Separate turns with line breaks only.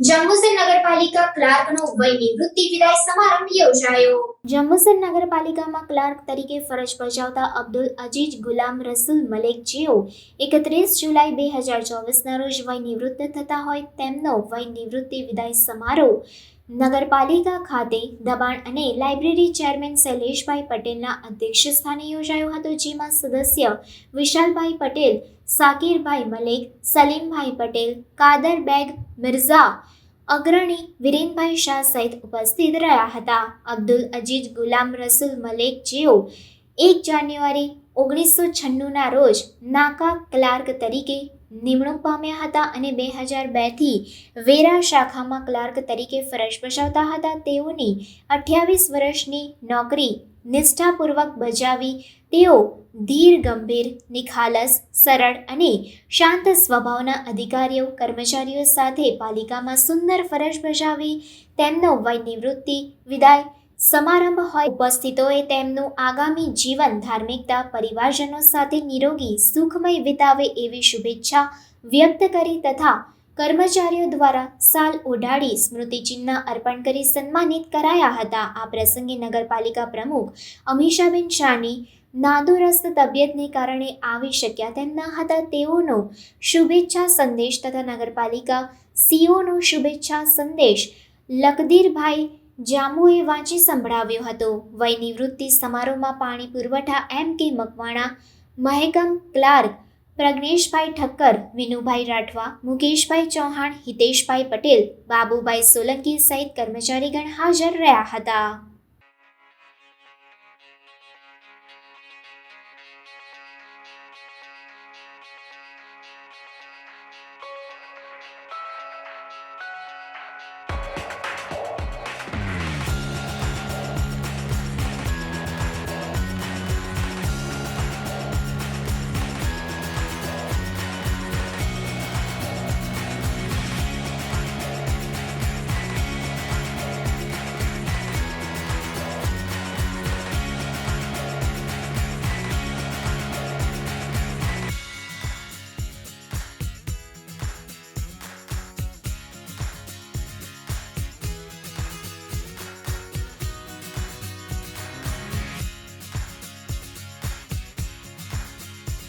જંબુસર નગરપાલિકા ક્લાર્કનો વય નિવૃત્તિ વિદાય સમારંભ યોજાયો. જંબુસર નગરપાલિકામાં ક્લાર્ક તરીકે ફરજ બજાવતા અબ્દુલ અજીજ ગુલામ રસુલ મલેક જેઓ 31 જુલાઈ 2024ના રોજ વય નિવૃત્ત થતા હોય તેમનો વય નિવૃત્તિ વિદાય સમારોહ નગરપાલિકા ખાતે દબાણ અને લાઇબ્રેરી ચેરમેન શૈલેષભાઈ પટેલના અધ્યક્ષસ્થાને યોજાયો હતો, જેમાં સદસ્ય વિશાલભાઈ પટેલ, સાકિરભાઈ મલેક, સલીમભાઈ પટેલ, કાદર બેગ મિર્ઝા, અગ્રણી વિરેનભાઈ શાહ સહિત ઉપસ્થિત રહ્યા હતા. અબ્દુલ અજીજ ગુલામ રસુલ મલેક જેઓ 1 જાન્યુઆરી 1996ના રોજ નાકા ક્લાર્ક તરીકે નિમણૂક પામ્યા હતા અને 2002થી વેરા શાખામાં ક્લાર્ક તરીકે ફરજ બજાવતા હતા. તેઓની 28 વર્ષની નોકરી નિષ્ઠાપૂર્વક બજાવી તેઓ ધીર, ગંભીર, નિખાલસ, સરળ અને શાંત સ્વભાવના અધિકારીઓ કર્મચારીઓ સાથે પાલિકામાં સુંદર ફરજ બજાવી તેમનો વય નિવૃત્તિ વિદાય સમારંભ હોય ઉપસ્થિતોએ તેમનું આગામી જીવન ધાર્મિકતા, પરિવારજનો સાથે નિરોગી સુખમય વિતાવે એવી શુભેચ્છા વ્યક્ત કરી તથા કર્મચારીઓ દ્વારા શાલ ઓઢાડી સ્મૃતિચિહ્ન અર્પણ કરી સન્માનિત કરાયા હતા. આ પ્રસંગે નગરપાલિકા પ્રમુખ અમીષાબેન શાહની નાદુરસ્ત તબિયતને કારણે આવી શક્યા તેમ ન હતા. તેઓનો શુભેચ્છા સંદેશ તથા નગરપાલિકા સીઓનો શુભેચ્છા સંદેશ લકદીરભાઈ જામુએ વાંચી સંભળાવ્યો હતો. વય નિવૃત્તિ સમારોહમાં પાણી પુરવઠા M.K. મકવાણા, મહેકમ ક્લાર્ક પ્રજ્ઞેશભાઈ ઠક્કર, વિનુભાઈ રાઠવા, મુકેશભાઈ ચૌહાણ, હિતેશભાઈ પટેલ, બાબુભાઈ સોલંકી સહિત કર્મચારીગણ હાજર રહ્યા હતા.